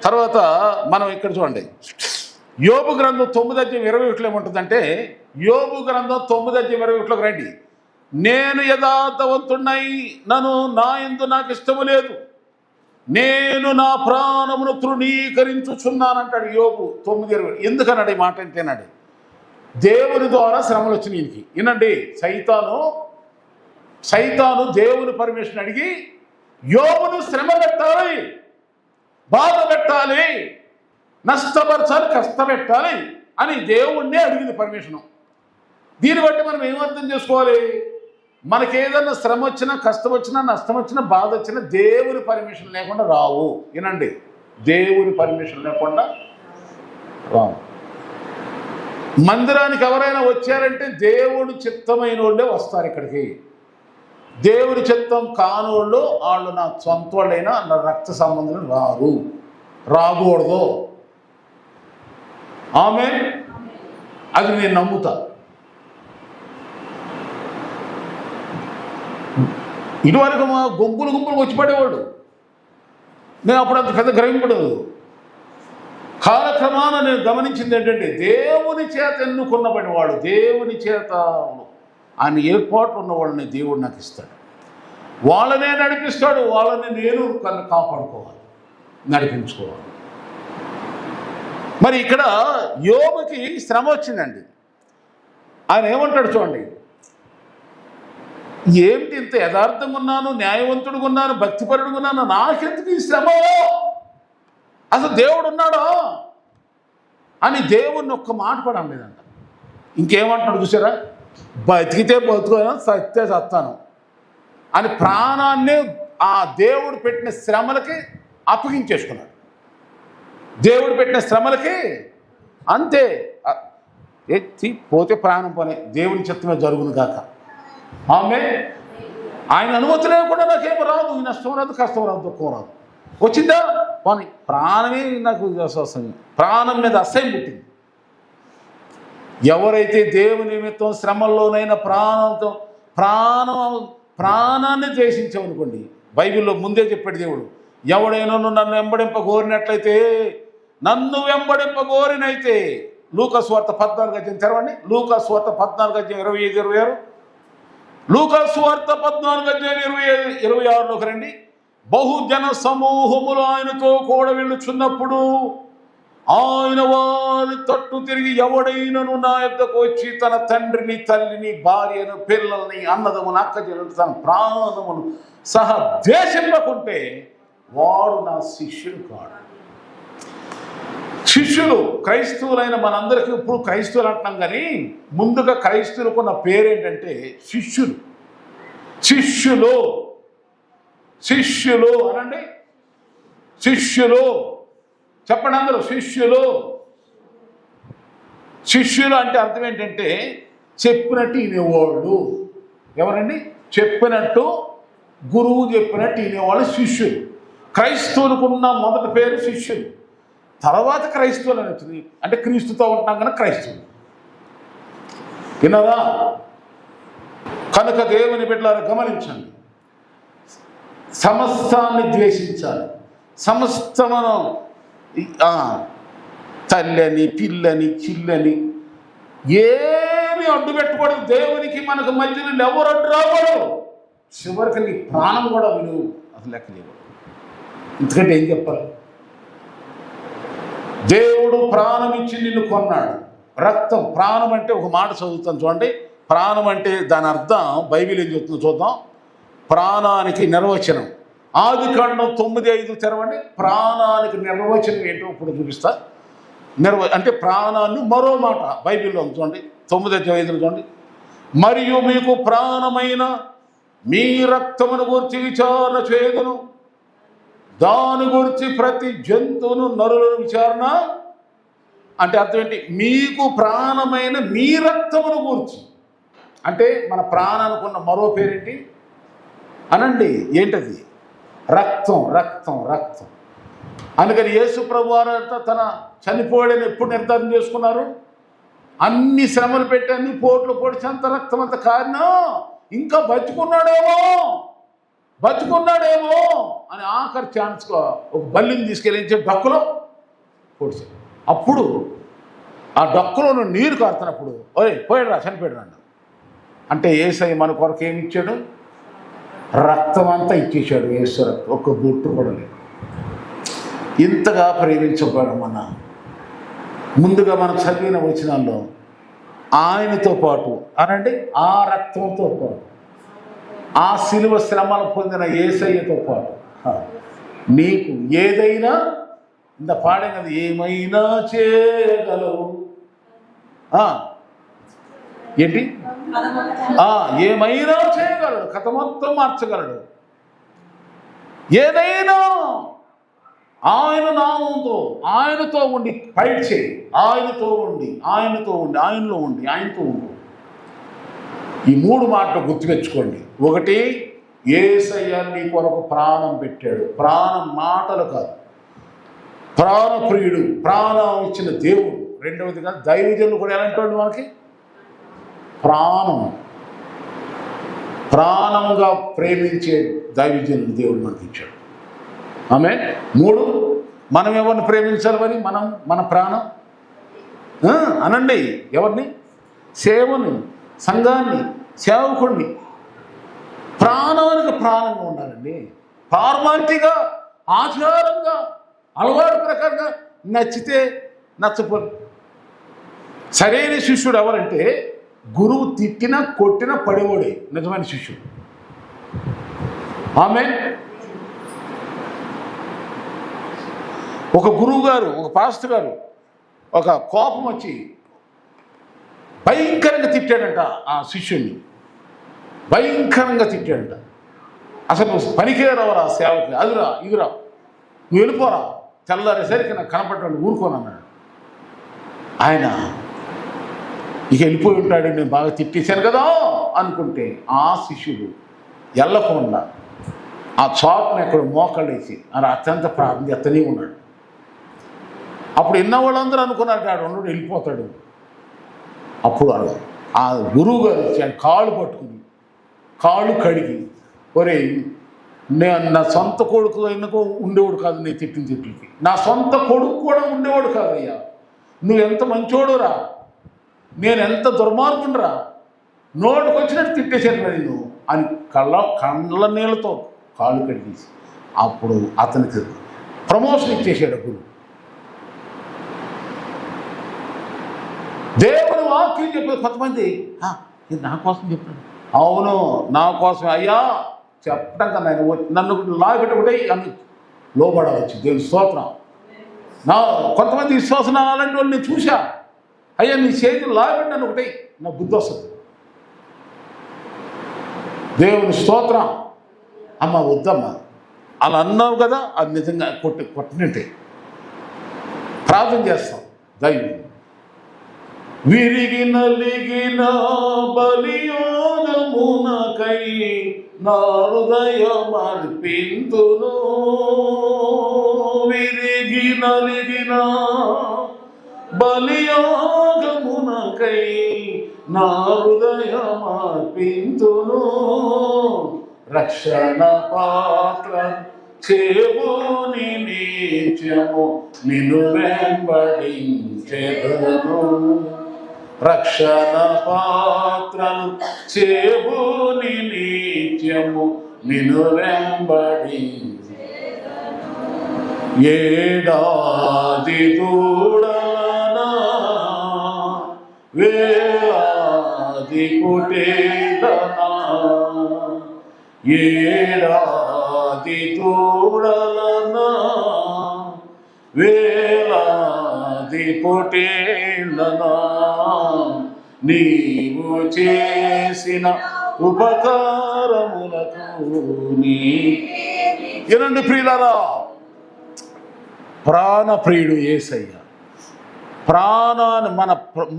తర్వాత మనం ఇక్కడ చూడండి, యోబు గ్రంథం 9:21 ఏముంటుందంటే, యోబు గ్రంథం 9:21 రండి. నేను యథార్థవంతుడై నా యందు నాకు ఇష్టము లేదు, నేను నా ప్రాణమును తృణీకరించుచున్నానంటాడు యోబు 9:20. ఎందుకన్నాడు ఈ మాట అంటేనాడు? దేవుని ద్వారా శ్రమలు వచ్చినాయి ఈయనకి. వినండి, సైతాను దేవుని పర్మిషన్ అడిగి యోబును శ్రమ పెట్టాలి, బాధ పెట్టాలి, నష్టపరచాలి, కష్టపెట్టాలి అని దేవుణ్ణే అడిగింది పర్మిషను. దీన్ని బట్టి మనం ఏమర్థం చేసుకోవాలి? మనకేదన్నా శ్రమ వచ్చినా, కష్టం వచ్చినా, నష్టం వచ్చినా, బాధ వచ్చినా దేవుని పర్మిషన్ లేకుండా రావు. వినండి, దేవుని పర్మిషన్ లేకుండా రావు. మందిరానికి ఎవరైనా వచ్చారంటే దేవుని చిత్తమైన వాళ్ళే వస్తారు ఇక్కడికి. దేవుని చిత్తం కానోళ్ళు వాళ్ళు నా సొంత వాళ్ళైనా నా రక్త సంబంధులు రాకూడదు. ఆమేన్. అది నేను నమ్ముతా. ఇటువరకు మా గుంపులు వచ్చి పడేవాడు. నేను అప్పుడు అంత పెద్ద గ్రహింపడదు. కాలక్రమాన నేను గమనించింది ఏంటంటే, దేవుని చేత ఎన్నుకున్నబడి వాడు, దేవుని చేత ఆయన ఏర్పాటు ఉన్న వాళ్ళని దేవుడు నాకు ఇస్తాడు. వాళ్ళనే నడిపిస్తాడు. వాళ్ళని నేను కాపాడుకోవాలి, నడిపించుకోవాలి. మరి ఇక్కడ యోబుకి శ్రమ వచ్చిందండి. ఆయన ఏమంటాడు చూడండి, ఏమిటి ఇంత యథార్థంగా ఉన్నాను, న్యాయవంతుడుగా ఉన్నాను, భక్తిపరుడుగా ఉన్నాను, నాకెందుకు ఈ శ్రమ? అసలు దేవుడు ఉన్నాడా అని దేవుణ్ణి ఒక్క మాట కూడా అనలేదంట. ఇంకేమంటున్నాడు చూసారా? బతికితే బతుకుతాను, సత్తే సత్తాను అని ప్రాణాన్ని ఆ దేవుడు పెట్టిన శ్రమలకి అప్పగించేసుకున్నాడు. దేవుడు పెట్టిన శ్రమలకి అంతే, ఎత్తి పోతే ప్రాణం పని, దేవుని చిత్తమే జరుగును కాక. ఆమె ఆయన అనుమతి లేకుండా నాకేమో రాదు, ఈ నష్టం రాదు, కష్టం రాదు, దుఃఖం రాదు. వచ్చిందా పోనీ, ప్రాణమే నాకు వస్తుంది. ప్రాణం మీద అసహ్యం పుట్టింది. ఎవరైతే దేవుని నిమిత్తం శ్రమల్లోనైనా ప్రాణాన్ని ద్వేషించామనుకోండి, బైబిల్లో ముందే చెప్పాడు దేవుడు, ఎవడైనా నన్ను వెంబడింపగోరినట్లయితే, నన్ను వెంబడింపగోరినైతే, లూకాసు వార్త 14వ అధ్యాయం తెరవండి. లూకాసు వార్త 14వ అధ్యాయం 25-26. లూకాసు వార్త 14వ అధ్యాయం 26లోకి రండి. బహుజన సమూహములు ఆయనతో కూడా వెళ్ళుచున్నప్పుడు ఆయన వారి తట్టు తిరిగి, ఎవడైనను నా యొద్దకు వచ్చి తన తండ్రిని, తల్లిని, భార్యను, పిల్లల్ని, అన్నదమును, అక్కచెల్లెలు, తన ప్రాణమును సహా ద్వేషింపకుంటే వాడు నా శిష్యుడు కాడు. శిష్యులు, క్రైస్తవులైన మనందరికీ ఇప్పుడు క్రైస్తవులు అంటున్నాం, కానీ ముందుగా క్రైస్తవులకు ఉన్న పేరేంటంటే శిష్యులు. శిష్యులు, శిష్యులు అనండి, శిష్యులు చెప్పండి అందరూ, శిష్యులు. శిష్యులు అంటే అర్థం ఏంటంటే చెప్పినట్టు వినేవాళ్ళు. ఎవరండి? చెప్పినట్టు, గురువు చెప్పినట్టు వినేవాళ్ళు శిష్యులు. క్రైస్తవులకున్న మొదటి పేరు శిష్యులు, తర్వాత క్రైస్తవులు అని వచ్చింది. అంటే క్రీస్తుతో ఉంటున్నాం కనుక క్రైస్తవులు. విన్నారా? కనుక దేవుని బిడ్డలారా గమనించండి, సమస్తాన్ని ద్వేషించాలి. సమస్తమును, తల్లని, పిల్లని, చిల్లని ఏమి అడ్డు పెట్టకూడదు. దేవునికి మనకు మధ్యలో ఎవరు అడ్డు రాకూడదు. చివరికి నీ ప్రాణం కూడా విలువ అసలు లెక్క చేయకూడదు. ఎందుకంటే ఏం చెప్పాలి? దేవుడు ప్రాణం ఇచ్చి నిన్ను కొన్నాడు. రక్తం, ప్రాణం అంటే ఒక మాట చదువుతాను చూడండి. ప్రాణం అంటే దాని అర్థం బైబిల్ ఏం చెప్తుందో చూద్దాం. ప్రాణానికి నిర్వచనం ఆదికాండం 9:5 తెరవండి. ప్రాణానికి నిర్వచనం ఏంటో ఇప్పుడు చూపిస్తా. అంటే ప్రాణాన్ని మరో మాట బైబిల్లో చూడండి, 9:5 చూడండి. మరియు మీకు ప్రాణమైన మీ రక్తమును గురించి విచారణ చేయదును, దాని గురించి ప్రతి జంతువును నరులను విచారణ. అంటే అర్థం ఏంటి? మీకు ప్రాణమైన మీ రక్తమును గురించి. అంటే మన ప్రాణానికి ఉన్న మరో పేరేంటి అనండి? ఏంటది? రక్తం, రక్తం, రక్తం. అందుకని యేసు ప్రభువారంతా తన చనిపోయాడని ఎప్పుడు నిర్ధారణ చేసుకున్నారు? అన్ని శ్రమలు పెట్టి, అన్ని పోట్లు పొడిచి, అంత రక్తం అంత కారణం ఇంకా బతుకున్నాడేమో అని ఆఖరి ఛాన్స్గా ఒక బల్లిని తీసుకెళ్ళించే డొక్కలో పొడిచాడు. అప్పుడు ఆ డొక్కలో నీరు కారుతున్నప్పుడు, ఓయ్ పోయాడురా, చనిపోయాడు అన్న. అంటే యేసయ్య మన కొరకు ఏమి ఇచ్చాడు? రక్తం అంతా ఇచ్చేసాడు. యేసు రక్తం ఒక్క బొట్టు కూడా లేదు. ఇంతగా ప్రేమించబడం మన ముందుగా మనం చదివిన వచనాల్లో ఆయనతో పాటు అనండి, ఆ రక్తంతో పాటు, ఆ శిలువ శ్రమను పొందిన యేసయ్యతో పాటు నీకు ఏదైనా ఇంత పాడినది, ఏమైనా చేయగలవు. ఏంటి? ఏమైనా చేయగలడు, కథ మొత్తం మార్చగలడు. ఏదైనా ఆయన నామంతో, ఆయనతో ఉండి ఫైట్ చేయి. ఆయనతో ఉండి, ఆయనలో ఉండి, ఆయనతో ఉండు. ఈ 3 మాటలు గుర్తుపెచ్చుకోండి. ఒకటి, యేసయ్య నీ కొరకు ప్రాణం పెట్టాడు. ప్రాణం మాటలు కాదు, ప్రాణప్రియుడు, ప్రాణం ఇచ్చిన దేవుడు. రెండవదిగా దైవజనులు కూడా ఎలాంటి మనకి? ప్రాణంగా ప్రేమించే దైవజనులు దేవుడు మనకి ఇచ్చాడు. ఆమేన్. 3, మనం ఎవరిని ప్రేమించాలి మరి? మన ప్రాణం అనండి. ఎవరిని? సేవని, సంఘాన్ని, సేవకుడిని. ప్రాణానికి ప్రాణంగా ఉండాలండి. ఫార్మాలిటీగా, ఆచారంగా, అలవాటు ప్రకారంగా నచ్చితే నచ్చపోదు. సరైన శిష్యుడు ఎవరంటే గురువు తిట్టినా కొట్టినా పడేవాడే నిజమైన శిష్యుడు. ఆమేన్. ఒక గురువు గారు, ఒక పాస్టర్ గారు ఒక కోపం వచ్చి భయంకరంగా తిట్టాడంట ఆ శిష్యుడిని. భయంకరంగా తిట్టాడంట. అసలు నువ్వు పనికే రావరా సేవకి, అదిరా ఇదిరా, నువ్వు వెళ్ళిపోరా, తెల్లారేసరికి నాకు కనపడ్డాడు, ఊరుకోనన్నాడు. ఆయన ఇక వెళ్ళిపోయి ఉంటాడు, నేను బాగా తిట్టేశాను కదా అనుకుంటే ఆ శిష్యుడు వెళ్ళకుండా ఆ చాటును ఎక్కడ మోకళ్ళేసి అలా అత్యంత ప్రార్థన చేస్తూనే ఉన్నాడు. అప్పుడు ఎన్న వాళ్ళందరూ అనుకున్నారు ఆడు ఉన్నాడు, వెళ్ళిపోతాడు. అప్పుడు ఆ గురువు గారు వచ్చి ఆయన కాళ్ళు పట్టుకుని, కాళ్ళు కడిగి, ఒరే నేను నా సొంత కొడుకు అయినకు ఉండేవాడు కాదు, నేను తిట్టిన తిట్లకి నా సొంత కొడుకు కూడా ఉండేవాడు కాదయ్యా, నువ్వు ఎంత మంచోడురా, నేను ఎంత దుర్మార్గుండ్రా, నోటికి వచ్చినట్టు తిట్టేశాను నేను అని కళ్ళ నీళ్ళతో కాళ్ళు కడిగేసి అప్పుడు అతనికి ప్రమోషన్ ఇచ్చేసాడు గురువు. దేవుని వాక్యం చెప్పేది కొంతమంది ఇది నా కోసం చెప్పాడు. అవును నా కోసం అయ్యా చెప్పడం కన్నా నన్ను లాగబెట్టుకుంటే అన్ని లోబడవచ్చు. దేవుని స్తోత్రం. నా కొంతమంది విశ్వాసం అలాంటి వాళ్ళు నేను చూశా. అయ్యా నీ చేతులు లాగబెట్టాను ఒకటే నా బుద్ధి వస్తుంది. దేవుని స్తోత్రం. అమ్మ వద్దమ్మా అలా అన్నావు కదా, అది నిజంగా కొట్టినట్టే. ప్రార్థన చేస్తాం. దైవం విరిగి నలిగిన బలియోనమునకై నా హృదయమర్పింతును. విరిగి నలిగిన బలియోగమునకై నా హృదయమర్పింతును. రక్షణ పాత్ర చెవుని నిత్యము నిన్ను వెంబడించెదను. రక్షణ పాత్రను చెవుని నిత్యము నిన్ను వెంబడించెదను. ఏడాది దూడనా వేలాది కుటేదనా. ఏడాది తోడలనా వేలాది పొటేళ్ళనా నీవు చేసిన ఉపకారములకు ఏనండి ప్రియులారా, ప్రాణప్రియుడు యేసయ్య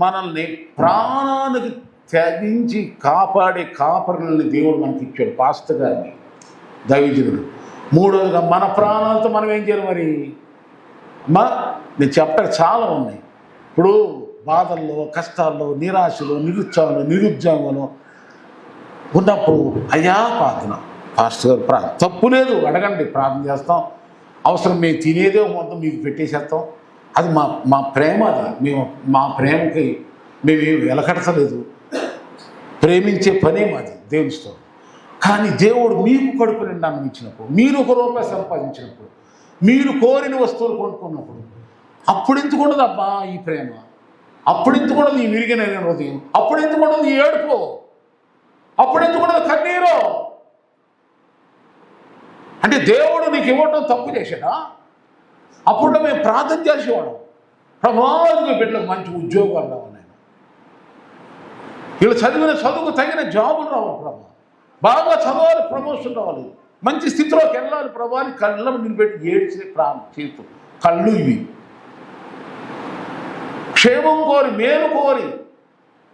మనల్ని ప్రాణానికి త్యజించి కాపాడే కాపరులని దేవుడు మనకి ఇచ్చాడు. పాస్టర్ గారిని, దైవజనుడు. మూడోదిగా మన ప్రాణాలతో మనం ఏం చేయాలి మరి? నేను చెప్పడం చాలా ఉన్నాయి. ఇప్పుడు బాధల్లో, కష్టాల్లో, నిరాశలో, నిరుద్యోగంలో ఉన్నప్పుడు అయ్యా ప్రార్థన, పాస్టర్ గారు ప్రార్థన తప్పు లేదు, అడగండి, ప్రార్థన చేస్తాం. అవసరం మేము తినేదే మొత్తం మీకు పెట్టేసేస్తాం. అది మా ప్రేమ. అది మా ప్రేమకి మేము వెలకడతలేదు. ప్రేమించే పనే మాది దేవునితో. కానీ దేవుడు మీకు కడుపు నిండా ఇచ్చినప్పుడు, మీరు ₹1 సంపాదించినప్పుడు, మీరు కోరిన వస్తువులు కొనుక్కున్నప్పుడు, అప్పుడు ఎందుకు ఉండదు అబ్బా ఈ ప్రేమ? అప్పుడు ఎందుకు ఉండదు ఈ విరిగిన హృదయం? అప్పుడు ఎందుకు ఉండదు ఈ ఏడుపు? అప్పుడు ఎందుకు ఉండదు కన్నీరు? అంటే దేవుడు నీకు ఇవ్వటం తప్పు చేశాడా? అప్పుడు మేము ప్రార్థన చేసేవాళ్ళం, ప్రభావితంగా బిడ్డలకు మంచి ఉద్యోగాలు రావాలి, వీళ్ళు చదివిన చదువుకు తగిన జాబులు రావాలి ప్రభా, బాగా చదవాలి, ప్రమోషన్ రావాలి, మంచి స్థితిలోకి వెళ్ళాలి ప్రభా అని కళ్ళను నిలబెట్టి ఏడ్చే చేతులు కళ్ళు ఇవి. క్షేమం కోరి, మేలు కోరి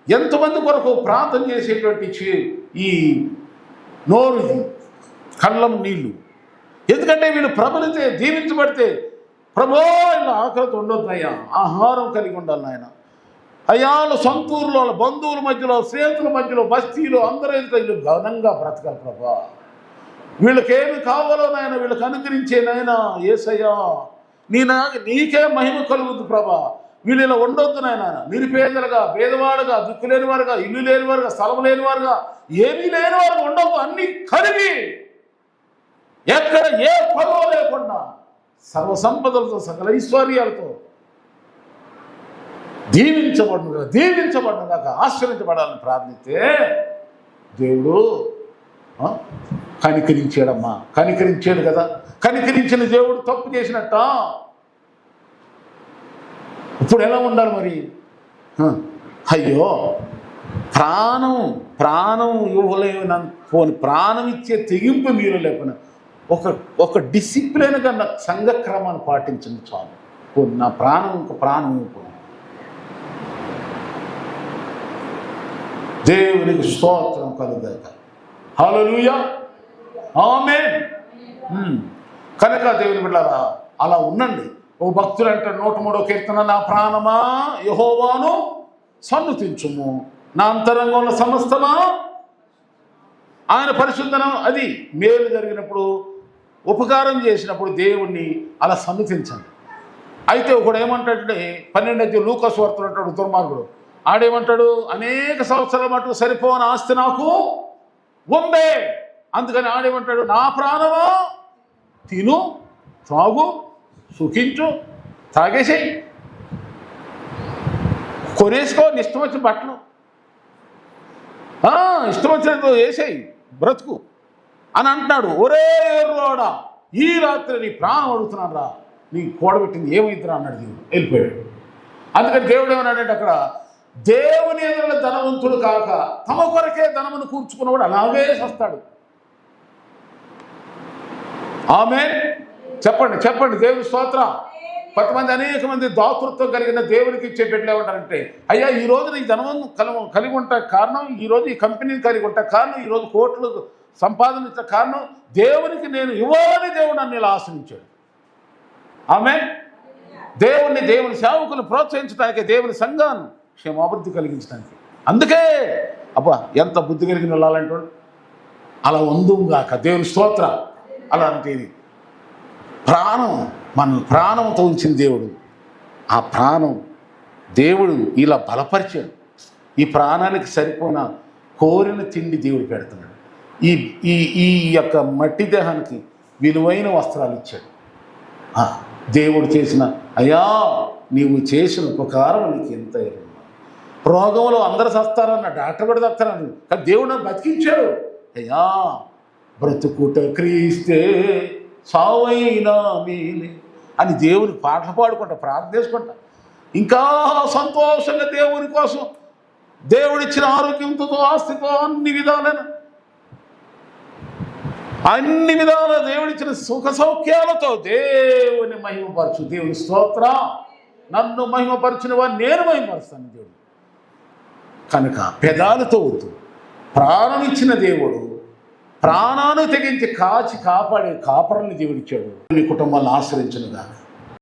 ఎంతమంది కొరకు ప్రార్థన చేసేటువంటి ఈ నోరు ఇది, కళ్ళం నీళ్ళు. ఎందుకంటే వీళ్ళు ప్రబలితే, దీవించబడితే, ప్రభో ఇలా ఆకలితో ఉండొద్దయ్యా, ఆహారం కలిగి ఉండాలి నాయన. అయ్యా సొంత ఊరిలో, బంధువుల మధ్యలో, స్నేహితుల మధ్యలో, బస్తీలో అందరూ వీళ్ళు ఘనంగా బ్రతకాలి ప్రభా. వీళ్ళకేమి కావాలో నాయన వీళ్ళకి అనుగ్రహించే నాయన యేసయ్యా, నీకే మహిమ కలుగుతుంది ప్రభా. వీళ్ళు ఇలా ఉండొద్దు నాయన, నిరుపేదలుగా, పేదవాడుగా, దిక్కు లేనివారుగా, ఇల్లు లేనివారుగా, స్థలం లేనివారుగా, ఏమీ లేనివారుగా ఉండొద్దు. అన్నీ కలిగి ఎక్కడ ఏ పదవ లేకుండా సర్వసంపదలతో, సకల ఐశ్వర్యాలతో దీవించబడినగాక ఆశ్రయించబడాలని ప్రార్థిస్తే దేవుడు కనికరించాడమ్మా. కనికరించాడు కదా. కనికరించిన దేవుడు తప్పు చేసినట్ట. ఇప్పుడు ఎలా ఉండాలి మరి? అయ్యో ప్రాణం ఇవ్వలేము, పోని ప్రాణం ఇచ్చే తెగింపు మీరు లేకుండా ఒక డిసిప్లిన్గా నా సంఘక్రమాన్ని పాటించింది చాలు. నా ప్రాణం ఇంక ప్రాణం ఇవ్వకూడదు. దేవునికి స్తోత్రం కలుగాక. హల్లెలూయా, ఆమేన్. కనుక దేవుని బిడ్డలారా అలా ఉండండి. ఓ భక్తులు అంటారు 103వ కీర్తన, నా ప్రాణమా యెహోవాను సన్నుతించుము, నా అంతరంగంలో సమస్తమా ఆయన పరిశుద్ధనం. అది మేలు జరిగినప్పుడు, ఉపకారం చేసినప్పుడు దేవుణ్ణి అలా సన్నుతించండి. అయితే ఒకడు ఏమంటాడంటే 12 లూకాసు వార్తలో అంటాడు దుర్మార్గుడు. ఆడేమంటాడు, అనేక సంవత్సరాల మటుకు సరిపోని ఆస్తి నాకు ఉందే, అందుకని ఆడేమంటాడు, నా ప్రాణమా తిను, త్రాగు, సుఖించు, తాగేసేయి, కొనేసుకో, నీ ఇష్టం వచ్చిన బట్టలు ఇష్టం వచ్చినట్టు వేసేయి, బ్రతుకు అని అంటున్నాడు. ఒరే ఎర్రోడా, ఈ రాత్రి నీ ప్రాణం అడుగుతున్నాను రా, నీ కూడబెట్టింది ఏమైందిరా అన్నాడు దేవుడు. వెళ్ళిపోయాడు. అందుకని దేవుడు ఏమన్నాడంటే అక్కడ, దేవుని ఎదుట ధనవంతుడు కాక తమ కొరకే ధనమును కూర్చుకున్నవాడు అలాగే వస్తాడు. ఆమేన్. చెప్పండి చెప్పండి, దేవుని స్తోత్రం. కొంతమంది అనేక మంది దాతృత్వం కలిగిన దేవునికి ఇచ్చే బిడ్డలు ఏమంటారంటే, అయ్యా ఈ రోజు నీ ధనం కలిగి ఉంటా కారణం, ఈరోజు ఈ కంపెనీని కలిగి ఉంటా కారణం, ఈరోజు కోట్లు సంపాదించే కారణం దేవునికి నేను ఇవ్వాలని దేవుడు నన్ను ఇలా ఆశ్రయించాడు. ఆమేన్. దేవుని సేవకులు ప్రోత్సహించడానికి, దేవుని సంఘాన్ని క్షేమాభివృద్ధి కలిగించడానికి. అందుకే అబ్బా ఎంత బుద్ధి కలిగిన వెళ్ళాలంటాడు. అలా ఉందుగాక, దేవుని స్తోత్రం. అలాంటిది ప్రాణం, మన ప్రాణంతో ఉంచిన దేవుడు, ఆ ప్రాణం దేవుడు ఇలా బలపరిచాడు. ఈ ప్రాణానికి సరిపోయిన కోరిన తిండి దేవుడు పెడుతున్నాడు. ఈ ఈ ఈ యొక్క మట్టి దేహానికి విలువైన వస్త్రాలు ఇచ్చాడు. దేవుడు చేసిన, అయ్యా నీవు చేసిన ఉపకారం నీకు ఎంత రోగంలో అందరు చస్తారన్న, డాక్టర్ కూడా చస్తారని, కానీ దేవుడు నాకు బతికించాడు. అయ్యా బ్రతుకుట క్రీస్తే సావైనా మేలే అని దేవునికి పాటలు పాడుకుంటా, ప్రార్థన చేసుకుంటా, ఇంకా సంతోషంగా దేవుని కోసం, దేవుడిచ్చిన ఆరోగ్యంతో, ఆస్తితో, అన్ని విధాల దేవుడిచ్చిన సుఖ సౌఖ్యాలతో దేవుని మహిమపరచు. దేవుని స్తోత్రం. నన్ను మహిమపరిచిన వాడిని నేను మహిమపరుస్తాను దేవుడు. కనుక పెదాలతో వద్దు, ప్రాణం ఇచ్చిన దేవుడు ప్రాణాన్ని తెగించి కాచి కాపాడే కాపరుని దేవుడిచ్చాడు. నీ కుటుంబాన్ని ఆశ్రయించునుగా.